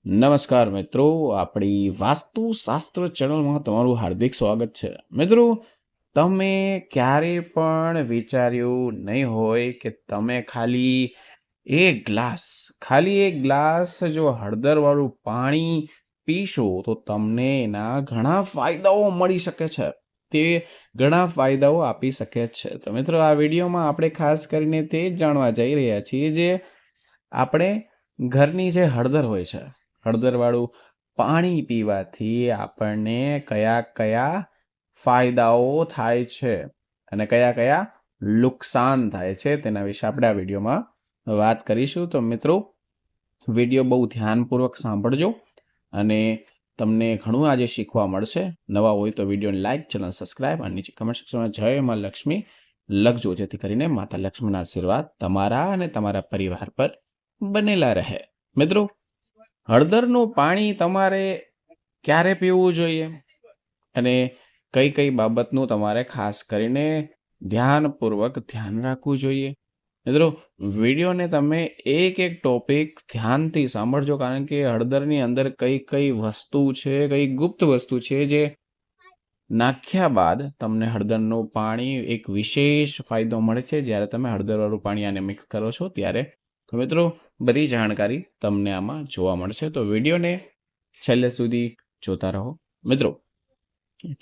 નમસ્કાર મિત્રો, આપણી વાસ્તુશાસ્ત્ર ચેનલમાં તમારું હાર્દિક સ્વાગત છે. મિત્રો, તમે ક્યારે પણ વિચાર્યું નહીં હોય કે તમે ખાલી એક ગ્લાસ જો હળદરવાળું પાણી પીશો તો તમને એના ઘણા ફાયદાઓ મળી શકે છે. તે ઘણા ફાયદાઓ આપી શકે છે. તો મિત્રો, આ વિડીયોમાં આપણે ખાસ કરીને તે જ જાણવા જઈ રહ્યા છીએ જે આપણે ઘરની જે હળદર હોય છે, હળદરવાળું પાણી પીવાથી આપણને કયા કયા ફાયદાઓ થાય છે અને કયા કયા નુકસાન થાય છે તેના વિશે આપણે આ વિડીયોમાં વાત કરીશું. તો મિત્રો, વિડીયો બહુ ધ્યાનપૂર્વક સાંભળજો અને તમને ઘણું આજે શીખવા મળશે. નવા હોય તો વિડીયોને લાઈક, ચેનલ સબસ્ક્રાઈબ અને નીચે કમેન્ટ સેક્શનમાં જય માં લક્ષ્મી લખજો, જેથી કરીને માતા લક્ષ્મીના આશીર્વાદ તમારા અને તમારા પરિવાર પર બનેલા રહે. મિત્રો, હળદરનું પાણી તમારે ક્યારે પીવું જોઈએ અને કઈ કઈ બાબતનું તમારે ખાસ કરીને ધ્યાનપૂર્વક ધ્યાન રાખવું જોઈએ. મિત્રો, વિડીયોને તમે એક એક ટોપિક ધ્યાનથી સાંભળજો, કારણ કે હળદરની અંદર કઈ કઈ વસ્તુ છે, કઈ ગુપ્ત વસ્તુ છે જે નાખ્યા બાદ તમને હળદરનું પાણી એક વિશેષ ફાયદો મળે છે જ્યારે તમે હળદરવાળું પાણી આને મિક્સ કરો છો ત્યારે. તો મિત્રો, બધી જાણકારી તમને આમાં જોવા મળશે, તો વિડીયોને છેલ્લે સુધી જોતા રહો. મિત્રો,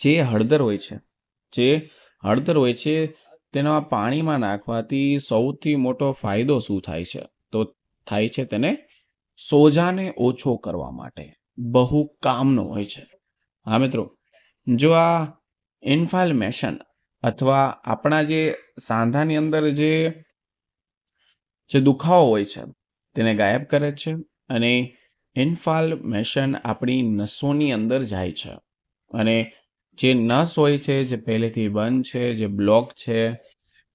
જે હળદર હોય છે તેના પાણીમાં નાખવાથી સૌથી મોટો ફાયદો શું થાય છે? તો થાય છે તેને સોજાને ઓછો કરવા માટે બહુ કામનો હોય છે. હા મિત્રો, જો આ ઇન્ફ્લામેશન અથવા આપણા જે સાંધાની અંદર જે દુખાવો હોય છે તેને ગાયબ કરે છે અને ઇન્ફ્લામેશન આપણી નસોની અંદર જાય છે અને જે નસ હોય છે, જે પહેલેથી બંધ છે, જે બ્લોક છે,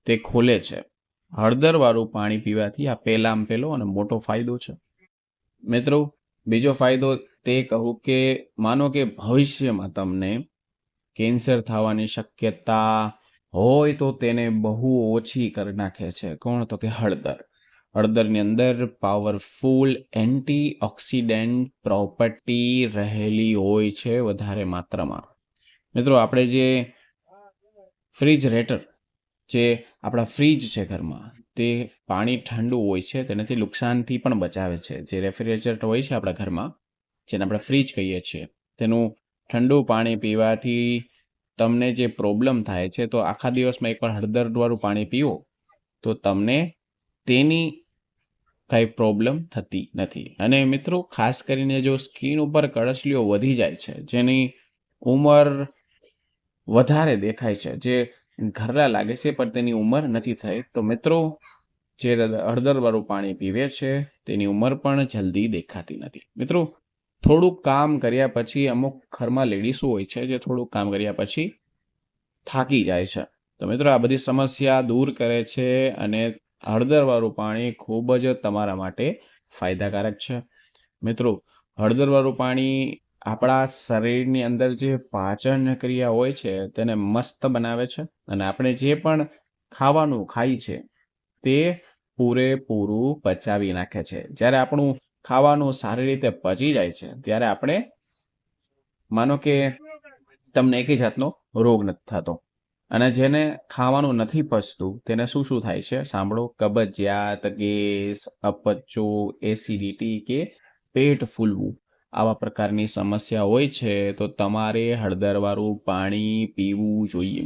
તે ખોલે છે. હળદરવાળું પાણી પીવાથી આ પહેલામાં પહેલો અને મોટો ફાયદો છે. મિત્રો, બીજો ફાયદો તે કહું કે માનો કે ભવિષ્યમાં તમને કેન્સર થવાની શક્યતા હોય તો તેને બહુ ઓછી કરી નાખે છે. કોણ? તો કે હળદર. હળદરની અંદર પાવરફુલ એન્ટીઓક્સિડન્ટ પ્રોપર્ટી રહેલી હોય છે વધારે માત્રામાં. મિત્રો, આપણે જે આપણા ફ્રીજ છે ઘરમાં, તે પાણી ઠંડુ હોય છે તેનાથી નુકસાનથી પણ બચાવે છે. જે રેફ્રિજરેટર હોય છે આપણા ઘરમાં, જેને આપણે ફ્રીજ કહીએ છીએ, તેનું ઠંડુ પાણી પીવાથી તમને જે પ્રોબ્લેમ થાય છે, તો આખા દિવસમાં એકવાર હળદરવાળું પાણી પીવો તો તમને તેની કાંઈ પ્રોબ્લેમ થતી નથી. અને મિત્રો, ખાસ કરીને જો સ્કિન ઉપર કરચલીઓ વધી જાય છે, જેની ઉંમર વધારે દેખાય છે, જે ઘરડા લાગે છે પણ તેની ઉંમર નથી થઈ, તો મિત્રો, જે હળદરવાળું પાણી પીવે છે તેની ઉંમર પણ જલ્દી દેખાતી નથી. મિત્રો, થોડુંક કામ કર્યા પછી અમુક ઘરમાં લેડીસો હોય છે જે થોડુંક કામ કર્યા પછી થાકી જાય છે. તો મિત્રો, આ બધી સમસ્યા દૂર કરે છે અને હળદરવાળું પાણી ખૂબ જ તમારા માટે ફાયદાકારક છે. મિત્રો, હળદરવાળું પાણી આપણા શરીરની અંદર જે પાચન ક્રિયા હોય છે તેને મસ્ત બનાવે છે અને આપણે જે પણ ખાવાનું ખાઈ છે તે પૂરેપૂરું પચાવી નાખે છે. જ્યારે આપણું ખાવાનું સારી રીતે પચી જાય છે ત્યારે આપણે માનો કે તમને એકેય જાતનો રોગ નથી થતો. અને જેને ખાવાનું નથી પચતું તેને શું થાય છે સાંભળો: કબજિયાત, ગેસ, અપચો, એસિડિટી કે પેટ ફૂલવું, આવા પ્રકારની સમસ્યા હોય છે તો તમારે હળદરવાળું પાણી પીવું જોઈએ.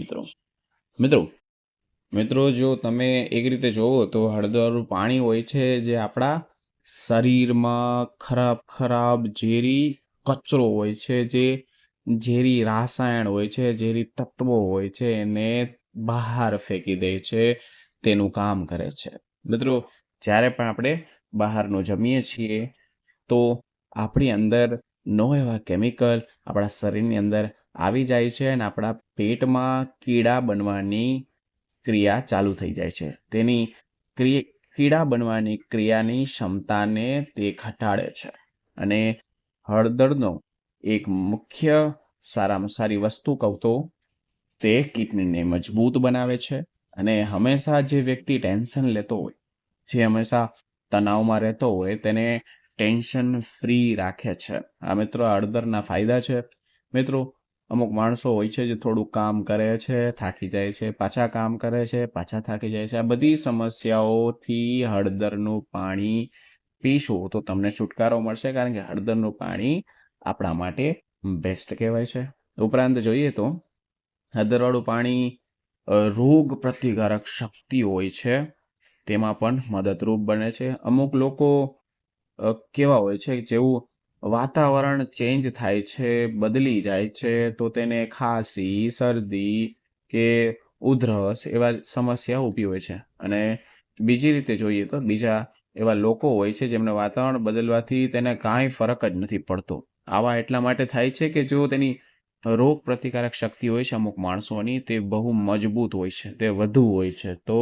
મિત્રો, જો તમે એક રીતે જોવો તો હળદરવાળું પાણી હોય છે જે આપણા શરીરમાં ખરાબ ઝેરી કચરો હોય છે, જે ઝેરી રાસાયણ હોય છે, ઝેરી તત્વો હોય છે, એને બહાર ફેંકી દે છે, તેનું કામ કરે છે. મિત્રો, જ્યારે પણ આપણે બહારનું જમીએ છીએ તો આપણી અંદર એવા કેમિકલ આપણા શરીરની અંદર આવી જાય છે અને આપણા પેટમાં કીડા બનવાની ક્રિયા ચાલુ થઈ જાય છે. તેની કીડા બનવાની ક્રિયાની ક્ષમતાને તે ઘટાડે છે અને હળદરનો એક મુખ્ય સારામાં સારી વસ્તુ કહું તો તે કિડનીને મજબૂત બનાવે છે. અને હંમેશા જે વ્યક્તિ ટેન્શન લેતો હોય, જે હંમેશા તણાવમાં રહેતો હોય, તેને ટેન્શન ફ્રી રાખે છે. આ મિત્રો હળદરના ફાયદા છે. મિત્રો અમુક માણસો હોય છે જે થોડું કામ કરે છે, થાકી જાય છે, પાછા કામ કરે છે, પાછા થાકી જાય છે. આ બધી સમસ્યાઓથી હળદરનું પાણી પીશું તો તમને છુટકારો મળશે, કારણ કે હળદરનું પાણી આપણા માટે બેસ્ટ કહેવાય છે. ઉપરાંત જોઈએ તો હળદરવાળું પાણી રોગ પ્રતિકારક શક્તિ હોય છે તેમાં પણ મદદરૂપ બને છે. અમુક લોકો કેવા હોય છે, જેવું વાતાવરણ ચેન્જ થાય છે, બદલી જાય છે, તો તેને ખાંસી, શરદી કે ઉધરસ એવા સમસ્યા ઊભી હોય છે. અને બીજી રીતે જોઈએ તો બીજા એવા લોકો હોય છે જેમને વાતાવરણ બદલવાથી તેને કાંઈ ફરક જ નથી પડતો. આવા એટલા માટે થાય છે કે જો તેની રોગ પ્રતિકારક શક્તિ હોય છે અમુક માણસોની, તે બહુ મજબૂત હોય છે, તે વધુ હોય છે. તો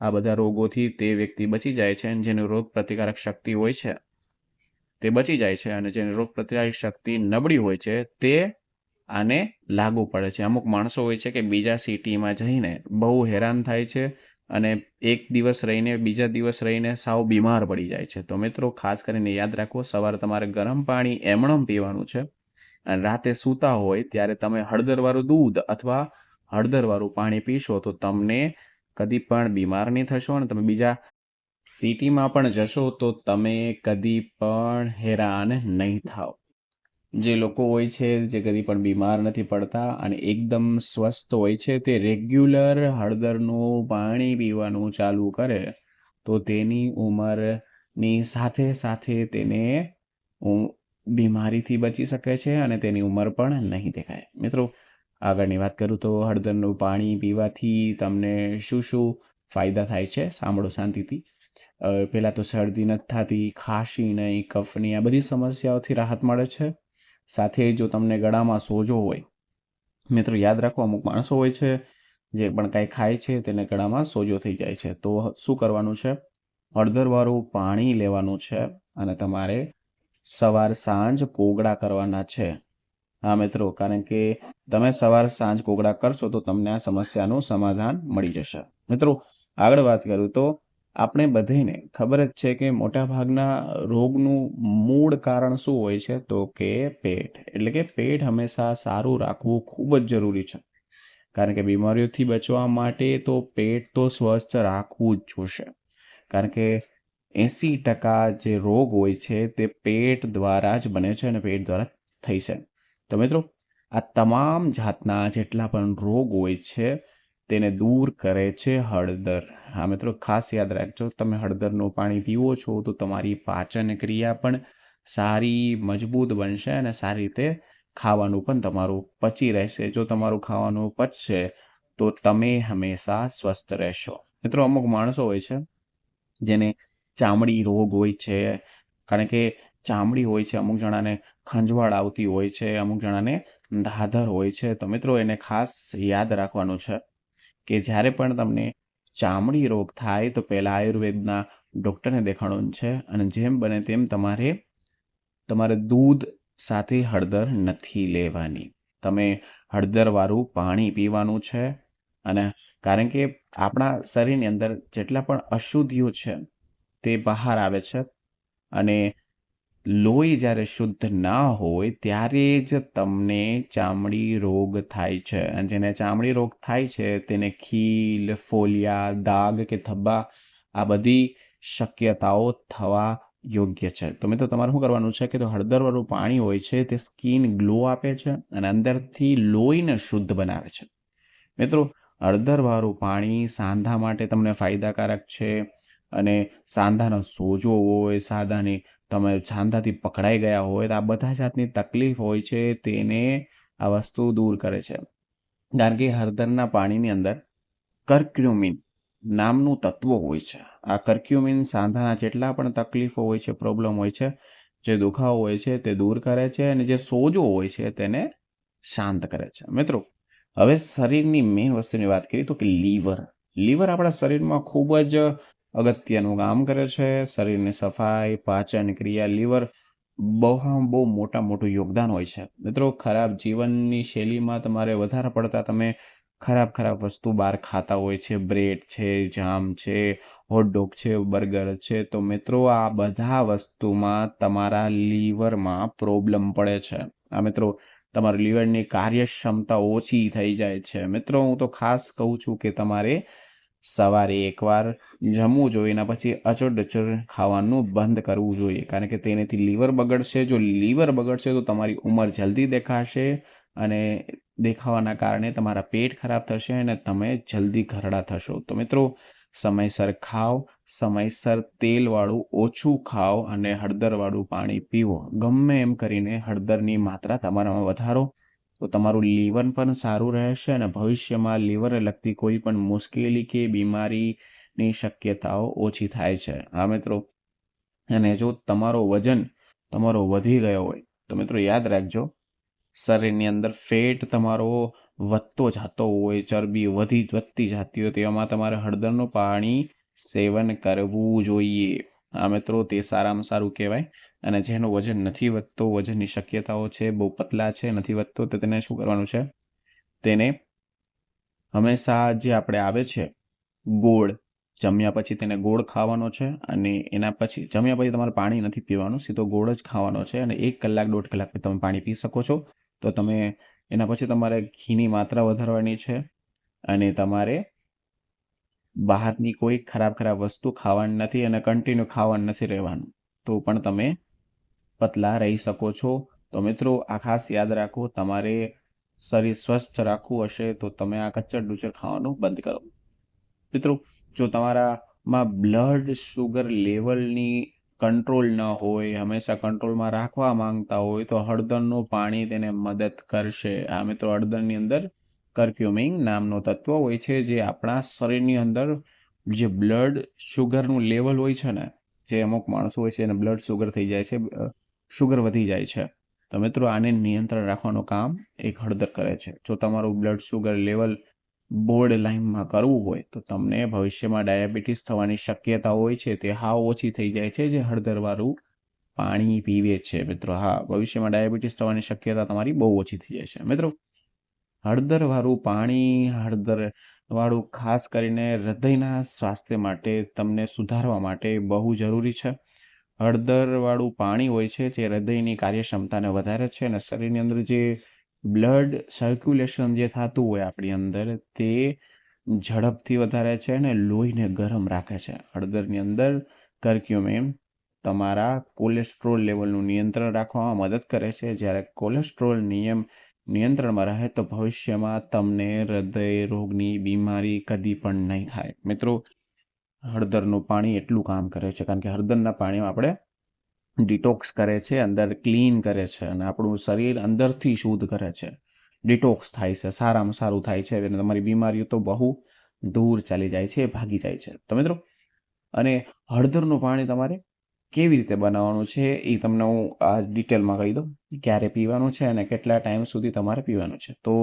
આ બધા રોગોથી તે વ્યક્તિ બચી જાય છે, અને જેની રોગ પ્રતિકારક શક્તિ હોય છે તે બચી જાય છે, અને જેની રોગ પ્રતિકારક શક્તિ નબળી હોય છે તે આને લાગુ પડે છે. અમુક માણસો હોય છે કે બીજા સિટીમાં જઈને બહુ હેરાન થાય છે અને એક દિવસ રહીને બીજા દિવસ રહીને સાવ બીમાર પડી જાય છે. તો મિત્રો ખાસ કરીને યાદ રાખો, સવારે તમારે ગરમ પાણી એમણમ પીવાનું છે, અને રાતે સૂતા હોય ત્યારે તમે હળદરવાળું દૂધ અથવા હળદરવાળું પાણી પીશો તો તમને કદી પણ બીમાર નહીં થશો, અને તમે બીજા સિટીમાં પણ જશો તો તમે કદી પણ હેરાન નહીં થાવ. જે લોકો હોય છે જે કદી પણ બીમાર નથી પડતા અને એકદમ સ્વસ્થ હોય છે, તે રેગ્યુલર હળદરનું પાણી પીવાનું ચાલુ કરે તો તેની ઉંમરની સાથે સાથે તેને બીમારીથી બચી શકે છે અને તેની ઉંમર પણ નહીં દેખાય. મિત્રો આગળની વાત કરું તો હળદરનું પાણી પીવાથી તમને શું શું ફાયદા થાય છે સાંભળો શાંતિથી. પહેલાં તો શરદી નથી થતી, ખાંસી નહીં, કફની આ બધી સમસ્યાઓથી રાહત મળે છે. સાથે જો તમને ગળામાં સોજો હોય, મિત્રો યાદ રાખો અમુક માણસો હોય છે જે પણ કાંઈ ખાય છે તેને ગળામાં સોજો થઈ જાય છે. તો શું કરવાનું છે? હળદરવાળું પાણી લેવાનું છે અને તમારે સવાર સાંજ કોગળા કરવાના છે. હા મિત્રો, કારણ કે તમે સવાર સાંજ કોગળા કરશો તો તમને આ સમસ્યાનું સમાધાન મળી જશે. મિત્રો આગળ વાત કરું તો આપણે બધાને ખબર જ છે કે મોટાભાગના રોગનું મૂળ કારણ શું હોય છે, તો કે પેટ. એટલે કે પેટ હંમેશા સારું રાખવું ખૂબ જ જરૂરી છે, કારણ કે બીમારીઓથી બચવા માટે તો પેટ તો સ્વસ્થ રાખવું જ જોશે. કારણ કે 80% જે રોગ હોય છે તે પેટ દ્વારા જ બને છે અને પેટ દ્વારા થઈ છે. તો મિત્રો આ તમામ જાતના જેટલા પણ રોગ હોય છે તેને દૂર કરે છે હળદર. હા મિત્રો ખાસ યાદ રાખજો, તમે હળદરનું પાણી પીવો છો તો તમારી પાચન ક્રિયા પણ સારી મજબૂત બનશે અને સારી રીતે ખાવાનું પણ તમારું પચી રહેશે. જો તમારું ખાવાનું પચશે તો તમે હંમેશા સ્વસ્થ રહેશો. મિત્રો અમુક માણસો હોય છે જેને ચામડી રોગ હોય છે, કારણ કે ચામડી હોય છે, અમુક જણાને ખંજવાળ આવતી હોય છે, અમુક જણાને દાદર હોય છે. તો મિત્રો એને ખાસ યાદ રાખવાનું છે કે જ્યારે પણ તમને ચામડી રોગ થાય તો પહેલાં આયુર્વેદના ડૉક્ટરને દેખાડવાનું છે, અને જેમ બને તેમ તમારે દૂધ સાથે હળદર નથી લેવાની. તમે હળદરવાળું પાણી પીવાનું છે. અને કારણ કે આપણા શરીરની અંદર જેટલા પણ અશુદ્ધિઓ છે તે બહાર આવે છે, અને લોહી જ્યારે શુદ્ધ ના હોય ત્યારે જ તમને ચામડી રોગ થાય છે. અને જેને ચામડી રોગ થાય છે તેને ખીલ, ફોલિયા, દાગ કે ધબ્બા આ બધી શક્યતાઓ થવા યોગ્ય છે. તો મિત્રો તમારે શું કરવાનું છે કે તો હળદરવાળું પાણી હોય છે તે સ્કિન ગ્લો આપે છે અને અંદરથી લોહીને શુદ્ધ બનાવે છે. મિત્રો હળદરવાળું પાણી સાંધા માટે તમને ફાયદાકારક છે, અને સાંધાનો સોજો હોય, તમે સાંધાથી પકડાઈ ગયા હોય તો આ બધા જાતની તકલીફ હોય છે તેને આ વસ્તુ દૂર કરે છે. કારણ કે હળદરના પાણીની અંદર કર્ક્યુમિન નામનું તત્વ હોય છે. આ કર્ક્યુમિન સાંધાના જેટલા પણ તકલીફો હોય છે, પ્રોબ્લેમ હોય છે, જે દુખાવો હોય છે તે દૂર કરે છે, અને જે સોજો હોય છે તેને શાંત કરે છે. મિત્રો હવે શરીરની મેઇન વસ્તુની વાત કરીએ તો કે લીવર આપણા શરીરમાં ખૂબ જ અગત્યનું કામ કરે છે. શરીરની સફાઈ, પાચન ક્રિયા, લીવર બહુ મોટું યોગદાન હોય છે. મિત્રો ખરાબ જીવનની શૈલીમાં તમારે વધારે પડતા તમે ખરાબ વસ્તુ બહાર ખાતા હોય છે, બ્રેડ છે, જામ છે, હોટડોગ છે, બર્ગર છે, તો મિત્રો આ બધા વસ્તુમાં તમારા લીવરમાં પ્રોબ્લેમ પડે છે. આ મિત્રો તમારા લીવરની કાર્યક્ષમતા ઓછી થઈ જાય છે. મિત્રો હું તો ખાસ કહું છું કે તમારે સવારે એકવાર જમવું જોઈએ, એના પછી અચોડચોડ ખાવાનું બંધ કરવું જોઈએ, કારણ કે તેનાથી લીવર બગડશે. જો લીવર બગડશે તો તમારી ઉંમર જલ્દી દેખાશે અને દેખાવાના કારણે તમારા પેટ ખરાબ થશે અને તમે જલ્દી ઘરડા થશો. તો મિત્રો સમયસર ખાઓ, સમયસર તેલવાળું ઓછું ખાઓ અને હળદરવાળું પાણી પીવો. ગમે એમ કરીને હળદરની માત્રા તમારામાં વધારો તો તમારું લીવર પણ સારું રહેશે અને ભવિષ્યમાં લીવરને લગતી કોઈ પણ મુશ્કેલી કે બીમારીની શક્યતાઓ ઓછી થાય છે. હા મિત્રો, અને જો તમારો વજન વધી ગયો હોય તો મિત્રો યાદ રાખજો, શરીરની અંદર ફેટ તમારો વધતો જતો હોય, ચરબી વધતી જતી હોય, તેમાં તમારે હળદરનું પાણી સેવન કરવું જોઈએ. આ મિત્રો તે સારામાં સારું કહેવાય. અને જેનું વજન નથી વધતો, વજનની શક્યતાઓ છે, બહુ પતલા છે, નથી વધતો, તો તેને શું કરવાનું છે, તેને હંમેશા જે આપણે આવે છે ગોળ, જમ્યા પછી તેને ગોળ ખાવાનો છે અને એના પછી જમ્યા પછી તમારે પાણી નથી પીવાનું, સીધો ગોળ જ ખાવાનો છે અને 1 કલાક 1.5 કલાક તમે પાણી પી શકો છો. તો તમે એના પછી તમારે ઘીની માત્રા વધારવાની છે અને તમારે બહારની કોઈ ખરાબ વસ્તુ ખાવાની નથી અને કન્ટિન્યુ ખાવાનું નથી રહેવાનું, તો પણ તમે પતલા રહી શકો છો. તો મિત્રો આ ખાસ યાદ રાખો, તમારે શરીર સ્વસ્થ રાખવું હશે તો તમે આ કચ્ચર ખાવાનું બંધ કરો. મિત્રો જો તમારામાં બ્લડ શુગર લેવલની કંટ્રોલ ન હોય, હંમેશા કંટ્રોલમાં રાખવા માંગતા હોય તો હળદરનું પાણી તેને મદદ કરશે. આ મિત્રો હળદરની અંદર કર્ક્યુમિન નામનો તત્વ હોય છે, જે આપણા શરીરની અંદર જે બ્લડ શુગરનું લેવલ હોય છે ને, જે અમુક માણસો હોય છે એને બ્લડ શુગર થઈ જાય છે, શુગર વધી જાય છે, તો મિત્રો આને નિયંત્રણ રાખવાનું કામ એક હળદર કરે છે. જો તમારું બ્લડ શુગર લેવલ બોર્ડ લાઇનમાં કરવું હોય તો તમને ભવિષ્યમાં ડાયાબિટીસ થવાની શક્યતા હોય છે તે હાવ ઓછી થઈ જાય છે, જે હળદરવાળું પાણી પીવે છે. મિત્રો હા, ભવિષ્યમાં ડાયાબિટીસ થવાની શક્યતા તમારી બહુ ઓછી થઈ જાય છે. મિત્રો હળદરવાળું પાણી, હળદરવાળું ખાસ કરીને હૃદયના સ્વાસ્થ્ય માટે, તમને સુધારવા માટે બહુ જરૂરી છે. હળદરવાળું પાણી હોય છે તે હૃદયની કાર્યક્ષમતાને વધારે છે અને શરીરની અંદર જે બ્લડ સર્ક્યુલેશન જે થતું હોય આપણી અંદર, તે ઝડપથી વધારે છે અને લોહીને ગરમ રાખે છે. હળદરની અંદર કર્ક્યુમિન તમારા કોલેસ્ટ્રોલ લેવલનું નિયંત્રણ રાખવામાં મદદ કરે છે. જ્યારે કોલેસ્ટ્રોલ નિયંત્રણમાં રહે તો ભવિષ્યમાં તમને હૃદય રોગની બીમારી કદી પણ નહીં થાય. મિત્રો હળદરનું પાણી એટલું કામ કરે છે કારણ કે હળદરના પાણીમાં આપણે ડિટોક્સ કરે છે, અંદર ક્લીન કરે છે અને આપણું શરીર અંદરથી શુદ્ધ કરે છે, ડિટોક્સ થાય છે, સારામાં સારું થાય છે અને તમારી બીમારીઓ તો બહુ દૂર ચાલી જાય છે, ભાગી જાય છે. તો મિત્રો, અને હળદરનું પાણી તમારે કેવી રીતે બનાવવાનું છે એ તમને હું આ ડિટેલમાં કહી દઉં, ક્યારે પીવાનું છે અને કેટલા ટાઈમ સુધી તમારે પીવાનું છે. તો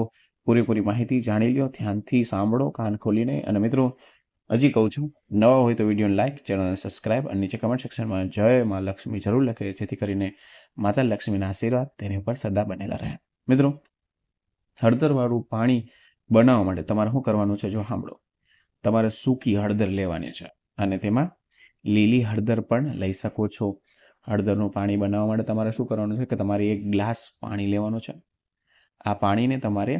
પૂરેપૂરી માહિતી જાણી લો, ધ્યાનથી સાંભળો કાન ખોલીને. અને મિત્રો હજી કહું છું, નવા હોય તો વિડીયોને લાઇક, ચેનલને સબસ્ક્રાઇબ અને નીચે કમેન્ટ સેક્શનમાં જય માં લક્ષ્મી જરૂર લખે, જેથી કરીને માતા લક્ષ્મીના આશીર્વાદ તેની ઉપર સદા બનેલા રહે. મિત્રો હળદરવાળું પાણી બનાવવા માટે તમારે શું કરવાનું છે જો સાંભળો. તમારે સૂકી હળદર લેવાની છે અને તેમાં લીલી હળદર પણ લઈ શકો છો. હળદરનું પાણી બનાવવા માટે તમારે શું કરવાનું છે કે તમારે 1 ગ્લાસ પાણી લેવાનું છે. આ પાણીને તમારે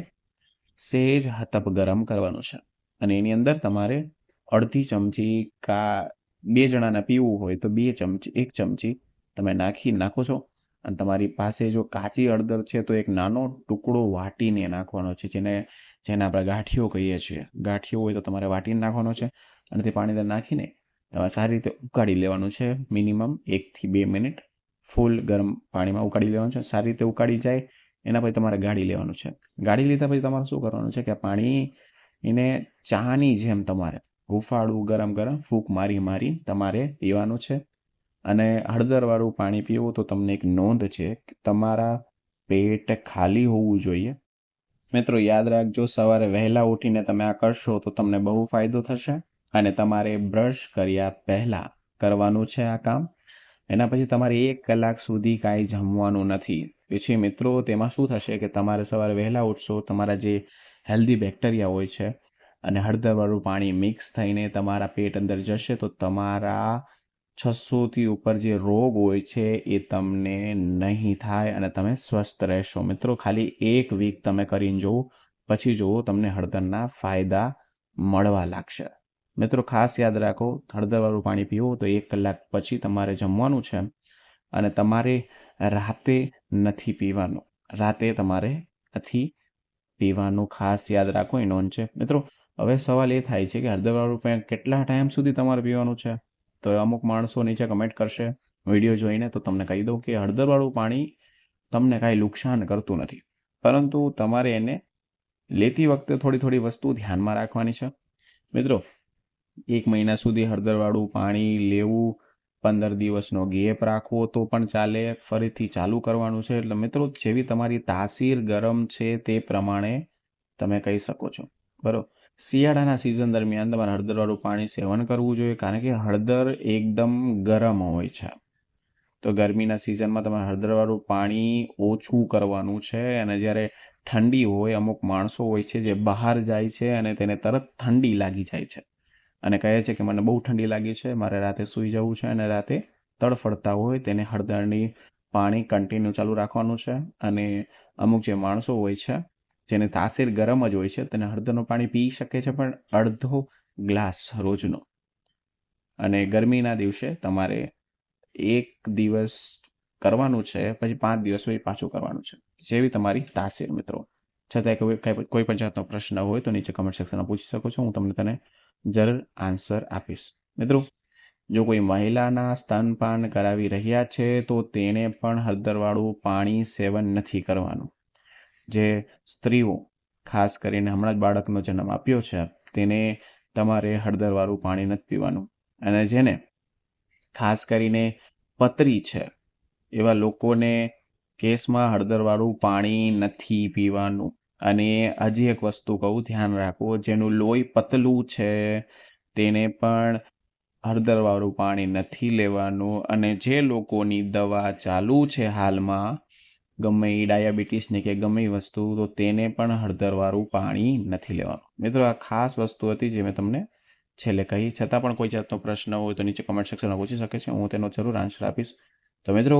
સહેજ હતપ ગરમ કરવાનું છે અને એની અંદર તમારે અડધી ચમચી 2 જણાના પીવું હોય તો 2 ચમચી 1 ચમચી તમે નાખો છો. અને તમારી પાસે જો કાચી હળદર છે તો એક નાનો ટુકડો વાટીને નાખવાનો છે, જેને આપણે ગાંઠિયો કહીએ છીએ. ગાંઠિયો હોય તો તમારે વાટીને નાખવાનો છે અને તે પાણી અંદર નાખીને તમારે સારી રીતે ઉકાળી લેવાનું છે. મિનિમમ 1 થી 2 મિનિટ ફૂલ ગરમ પાણીમાં ઉકાળી લેવાનું છે. સારી રીતે ઉકાળી જાય એના પછી તમારે ગાળી લેવાનું છે. ગાળી લીધા પછી તમારે શું કરવાનું છે કે પાણી એને ચાની જેમ તમારે હુંફાળું ગરમ ફૂંક મારી તમારે પીવાનું છે. અને હળદરવાળું પાણી પીવું તો તમને એક નોંધ છે કે તમારા પેટ ખાલી હોવું જોઈએ. મિત્રો યાદ રાખજો, સવારે વહેલા ઉઠીને તમે આ કરશો તો તમને બહુ ફાયદો થશે અને તમારે બ્રશ કર્યા પહેલાં કરવાનું છે આ કામ. એના પછી તમારે 1 કલાક સુધી કાંઈ જમવાનું નથી. પછી મિત્રો તેમાં શું થશે કે તમારે સવારે વહેલા ઉઠશો, તમારા જે હેલ્ધી બેક્ટેરિયા હોય છે અને હળદરવાળું પાણી મિક્સ થઈને તમારા પેટ અંદર જશે તો તમારા 600થી ઉપર જે રોગ હોય છે એ તમને નહીં થાય અને તમે સ્વસ્થ રહેશો. મિત્રો ખાલી 1 વીક તમે કરીને જુઓ, પછી જુઓ તમને હળદરના ફાયદા મળવા લાગશે. મિત્રો ખાસ યાદ રાખો, હળદરવાળું પાણી પીવો તો 1 કલાક પછી તમારે જમવાનું છે અને તમારે રાતે નથી પીવાનું. રાતે તમારે નથી પીવાનું, ખાસ યાદ રાખો, એ નોંધ છે. મિત્રો હવે સવાલ એ થાય છે કે હળદરવાળું પાણી કેટલા ટાઈમ સુધી તમારે પીવાનું છે? તો અમુક માણસો નીચે કમેન્ટ કરશે વિડીયો જોઈને, તો તમને કહી દઉં કે હળદરવાળું પાણી તમને કાંઈ નુકસાન કરતું નથી, પરંતુ તમારે એને લેતી વખતે થોડી વસ્તુ ધ્યાનમાં રાખવાની છે. મિત્રો 1 મહિના સુધી હળદરવાળું પાણી લેવું, 15 દિવસનો ગેપ રાખવો તો પણ ચાલે, ફરીથી ચાલુ કરવાનું છે. એટલે મિત્રો જેવી તમારી તાસીર ગરમ છે તે પ્રમાણે તમે કહી શકો છો, બરાબર. શિયાળાના સિઝન દરમિયાન તમારે હળદરવાળું પાણી સેવન કરવું જોઈએ, કારણ કે હળદર એકદમ ગરમ હોય છે. તો ગરમીના સિઝનમાં તમારે હળદરવાળું પાણી ઓછું કરવાનું છે. અને જ્યારે ઠંડી હોય, અમુક માણસો હોય છે જે બહાર જાય છે અને તેને તરત ઠંડી લાગી જાય છે અને કહે છે કે મને બહુ ઠંડી લાગી છે, મારે રાતે સૂઈ જવું છે, અને રાતે તડફડતા હોય તેને હળદરની પાણી કન્ટિન્યુ ચાલુ રાખવાનું છે. અને અમુક જે માણસો હોય છે જેને તાસીર ગરમ જ હોય છે તેને હળદરનું પાણી પી શકે છે, પણ અડધો ગ્લાસ રોજનો. અને ગરમીના દિવસે તમારે 1 દિવસ કરવાનું છે, પછી 5 દિવસ પછી પાછું કરવાનું છે, જેવી તમારી તાસીર. મિત્રો છતાં કોઈ પણ જાતનો પ્રશ્ન હોય તો નીચે કમેન્ટ સેક્શનમાં પૂછી શકો છો, હું તમને જરૂર આન્સર આપીશ. મિત્રો જો કોઈ મહિલાના સ્તનપાન કરાવી રહ્યા છે તો તેણે પણ હળદરવાળું પાણી સેવન નથી કરવાનું. જે સ્ત્રીઓ ખાસ કરીને હમણાં જ બાળકનો જન્મ આપ્યો છે તેને તમારે હળદરવાળું પાણી નથી પીવાનું. અને જેને ખાસ કરીને પતરી છે એવા લોકોને કેસમાં હળદરવાળું પાણી નથી પીવાનું. અને હજી એક વસ્તુ કહું, ધ્યાન રાખો, જેનું લોહી પતલું છે તેને પણ હળદરવાળું પાણી નથી લેવાનું. અને જે લોકોની દવા ચાલુ છે હાલમાં, ગમે એ ડાયાબિટીસની કે ગમે એ વસ્તુ, તો તેને પણ હળદરવાળું પાણી નથી લેવાનું. મિત્રો આ ખાસ વસ્તુ હતી જે મેં તમને છેલ્લે કહી. છતાં પણ કોઈ જાતનો પ્રશ્ન હોય તો નીચે કમેન્ટ સેક્શનમાં પૂછી શકે છે, હું તેનો જરૂર આન્સર આપીશ. તો મિત્રો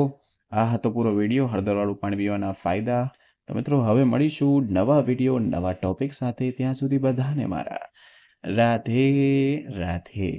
આ હતો પૂરો વિડીયો હળદરવાળું પાણી પીવાના ફાયદા. તો મિત્રો હવે મળીશું નવા વિડીયો નવા ટોપિક સાથે. ત્યાં સુધી બધાને મારા રાધે રાધે.